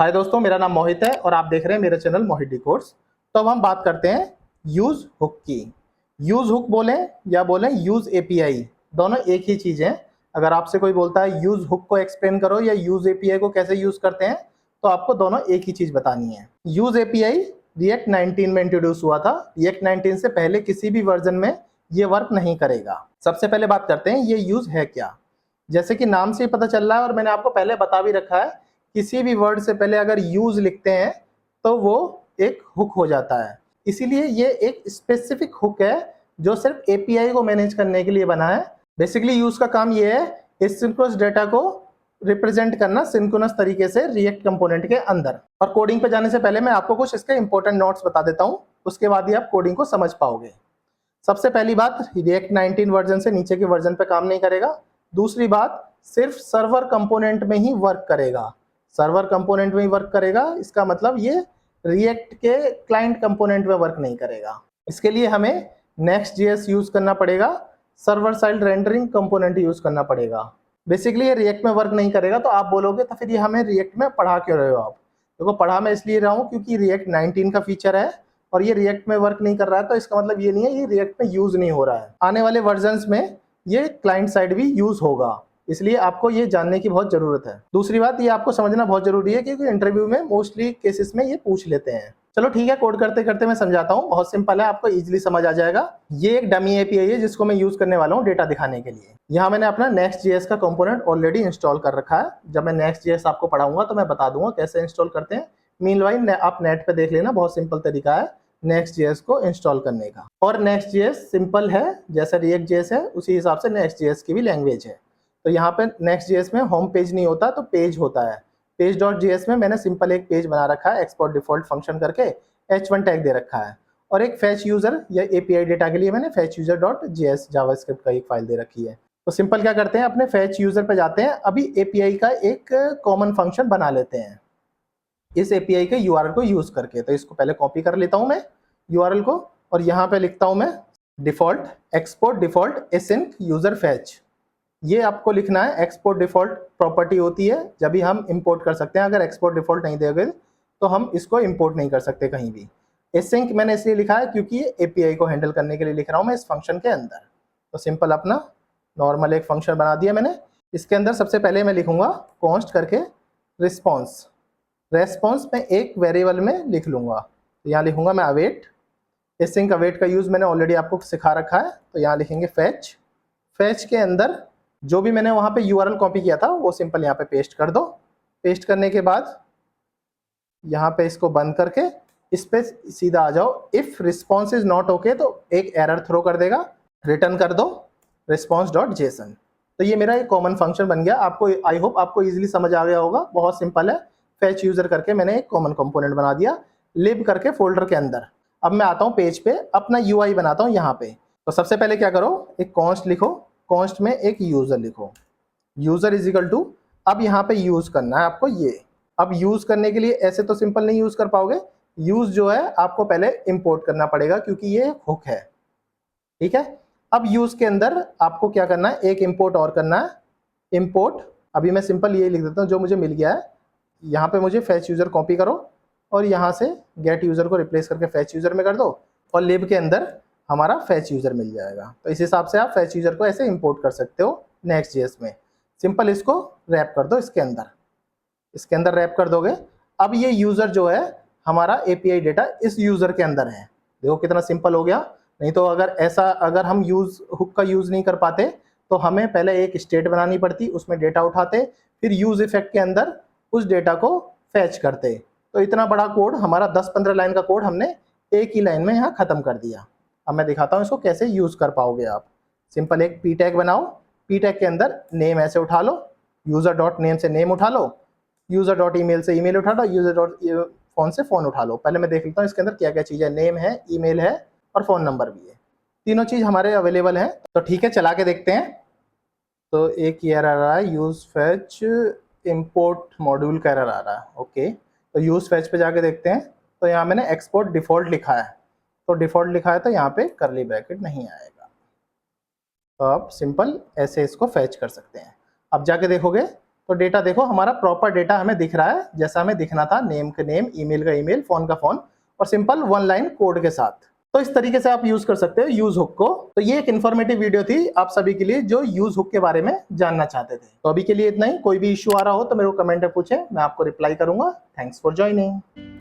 हाय दोस्तों, मेरा नाम मोहित है और आप देख रहे हैं मेरा चैनल मोहित डिकोड्स। तो अब हम बात करते हैं यूज हुक की। यूज हुक बोलें या बोलें यूज एपीआई, दोनों एक ही चीज है। अगर आपसे कोई बोलता है यूज हुक को एक्सप्लेन करो या यूज एपीआई को कैसे यूज करते हैं, तो आपको दोनों एक ही चीज बतानी है। यूज एपीआई रिएक्ट 19 में इंट्रोड्यूस हुआ था। रिएक्ट 19 से पहले किसी भी वर्जन में ये वर्क नहीं करेगा। सबसे पहले बात करते हैं ये यूज है क्या। जैसे कि नाम से ही पता चल रहा है और मैंने आपको पहले बता भी रखा है, किसी भी वर्ड से पहले अगर यूज लिखते हैं तो वो एक हुक हो जाता है। इसीलिए ये एक स्पेसिफिक हुक है जो सिर्फ एपीआई को मैनेज करने के लिए बना है। बेसिकली यूज का काम ये है एसिंक्रोनस डेटा को रिप्रेजेंट करना सिंक्रोनस तरीके से रिएक्ट कंपोनेंट के अंदर। और कोडिंग पे जाने से पहले मैं आपको कुछ इसके इंपॉर्टेंट नोट्स बता देता हूँ, उसके बाद ही आप कोडिंग को समझ पाओगे। सबसे पहली बात, रिएक्ट 19 वर्जन से नीचे के वर्जन पे काम नहीं करेगा। दूसरी बात, सिर्फ सर्वर कंपोनेंट में ही वर्क करेगा। सर्वर कंपोनेंट में ही वर्क करेगा, इसका मतलब ये रिएक्ट के क्लाइंट कंपोनेंट में वर्क नहीं करेगा। इसके लिए हमें Next.js यूज करना पड़ेगा, server side rendering component use करना पड़ेगा। बेसिकली ये रिएक्ट में वर्क नहीं करेगा। तो आप बोलोगे तो फिर ये हमें रिएक्ट में पढ़ा क्यों रहे हो आप? देखो, पढ़ा मैं इसलिए रहा हूँ क्योंकि रिएक्ट 19 का फीचर है और ये रिएक्ट में वर्क नहीं कर रहा है, तो इसका मतलब ये नहीं है ये रिएक्ट में यूज नहीं हो रहा है। आने वाले वर्जन्स में ये क्लाइंट साइड भी यूज होगा, इसलिए आपको ये जानने की बहुत जरूरत है। दूसरी बात, ये आपको समझना बहुत जरूरी है क्योंकि इंटरव्यू में मोस्टली केसेस में ये पूछ लेते हैं। चलो ठीक है, कोड करते करते मैं समझाता हूँ, बहुत सिंपल है, आपको इजीली समझ आ जाएगा। ये एक डमी एपीआई है जिसको मैं यूज करने वाला हूँ डेटा दिखाने के लिए। यहाँ मैंने अपना Next.js का कंपोनेंट ऑलरेडी इंस्टॉल कर रखा है। जब मैं Next.js आपको पढ़ाऊंगा तो मैं बता दूंगा कैसे इंस्टॉल करते हैं। मीनवाइल आप नेट पे देख लेना, बहुत सिंपल तरीका है Next.js को इंस्टॉल करने का। और Next.js सिंपल है, जैसे React.js है उसी हिसाब से Next.js की भी लैंग्वेज है। तो यहाँ पे Next.js में होम पेज नहीं होता तो पेज होता है। पेज.js में मैंने सिंपल एक पेज बना रखा है, एक्सपोर्ट डिफॉल्ट फंक्शन करके h1 टैग दे रखा है। और एक फैच यूजर या एपीआई डेटा के लिए मैंने fetch user dot JS JavaScript का एक फाइल दे रखी है। तो सिंपल क्या करते हैं, अपने फैच यूजर पे जाते हैं। अभी एपीआई का एक कॉमन फंक्शन बना लेते हैं इस एपीआई के यूआरएल को यूज करके। तो इसको पहले कॉपी कर लेता हूं मैं यूआरएल को, और यहाँ पे लिखता हूं मैं default export default async user fetch. ये आपको लिखना है। एक्सपोर्ट डिफॉल्ट प्रॉपर्टी होती है जब भी हम इंपोर्ट कर सकते हैं। अगर एक्सपोर्ट डिफॉल्ट नहीं दोगे तो हम इसको इंपोर्ट नहीं कर सकते कहीं भी। एसिंक मैंने इसलिए लिखा है क्योंकि ये एपीआई को हैंडल करने के लिए लिख रहा हूँ मैं इस फंक्शन के अंदर। तो सिंपल अपना नॉर्मल एक फंक्शन बना दिया मैंने। इसके अंदर सबसे पहले मैं लिखूंगा कॉन्स्ट करके रिस्पॉन्स। रेस्पॉन्स में एक वेरिएबल में लिख लूंगा, तो यहाँ लिखूंगा मैं अवेट। एसिंक अवेट का यूज मैंने ऑलरेडी आपको सिखा रखा है, तो यहाँ लिखेंगे फैच। फैच के अंदर जो भी मैंने वहाँ पे यूआरएल कॉपी किया था वो सिंपल यहाँ पे पेस्ट कर दो। पेस्ट करने के बाद यहाँ पे इसको बंद करके इस पे सीधा आ जाओ। If response is not okay तो एक एरर थ्रो कर देगा, रिटर्न कर दो response.json। तो ये मेरा एक कॉमन फंक्शन बन गया। आपको आई होप आपको इजीली समझ आ गया होगा, बहुत सिंपल है। फैच यूजर करके मैंने एक कॉमन कंपोनेंट बना दिया लिब करके फोल्डर के अंदर। अब मैं आता हूँ पेज पे, अपना यूआई बनाता हूँ यहाँ पे। तो सबसे पहले क्या करो, एक कॉन्स्ट लिखो, कॉन्स्ट में एक यूजर लिखो, यूजर इज इक्वल टू। अब यहाँ पे यूज करना है आपको ये। अब यूज करने के लिए ऐसे तो सिंपल नहीं यूज कर पाओगे, यूज जो है आपको पहले इंपोर्ट करना पड़ेगा क्योंकि ये हुक है, ठीक है। अब यूज के अंदर आपको क्या करना है, एक इंपोर्ट और करना है, इंपोर्ट। अभी मैं सिंपल ये लिख देता हूँ जो मुझे मिल गया है। यहाँ पे मुझे फैच यूजर कॉपी करो और यहाँ से गेट यूजर को रिप्लेस करके फैच यूजर में कर दो और लिब के अंदर हमारा फैच यूजर मिल जाएगा। तो इस हिसाब से आप फैच यूजर को ऐसे इंपोर्ट कर सकते हो Next.js में। सिंपल इसको रैप कर दो इसके अंदर रैप कर दोगे। अब ये यूजर जो है हमारा एपीआई डेटा इस यूजर के अंदर है। देखो कितना सिंपल हो गया। नहीं तो अगर हम यूज हुक का यूज नहीं कर पाते तो हमें पहले एक स्टेट बनानी पड़ती, उसमें डेटा उठाते, फिर यूज इफेक्ट के अंदर उस डेटा को फैच करते। तो इतना बड़ा कोड हमारा 10-15 लाइन का कोड हमने एक ही लाइन में यहाँ खत्म कर दिया। अब मैं दिखाता हूँ इसको कैसे यूज कर पाओगे आप। सिंपल एक पी टैग बनाओ, पी टैग के अंदर नेम ऐसे उठा लो, यूजर डॉट नेम से नेम उठा लो, यूजर डॉट ईमेल से ईमेल उठा लो, यूजर डॉट फोन से फोन उठा लो। पहले मैं देख लेता हूँ इसके अंदर क्या क्या चीज़ है। नेम है, ईमेल है और फोन नंबर भी है, तीनों चीज़ हमारे अवेलेबल है। तो ठीक है, चला के देखते हैं। तो एक एरर आ रहा है, यूज फैच इंपोर्ट मॉड्यूल का एरर आ रहा है। ओके, तो यूज फैच पे जाके देखते हैं। तो यहाँ मैंने एक्सपोर्ट डिफॉल्ट लिखा है, तो डिफॉल्ट लिखा है तो यहाँ पे करली ब्रैकेट नहीं आएगा। तो आप सिंपल ऐसे इसको फैच कर सकते हैं। अब जाके देखोगे तो डेटा देखो हमारा प्रॉपर डेटा हमें दिख रहा है जैसा हमें दिखना था, नेम का नेम, ईमेल का ईमेल, फोन का फोन और सिंपल 1 लाइन कोड के साथ। तो इस तरीके से आप यूज कर सकते हो यूज हुक को। तो ये एक इन्फॉर्मेटिव वीडियो थी आप सभी के लिए जो यूज हुक के बारे में जानना चाहते थे। तो अभी के लिए इतना ही। कोई भी इश्यू आ रहा हो तो मेरे को कमेंट में पूछें, मैं आपको रिप्लाई करूंगा। Thanks for joining.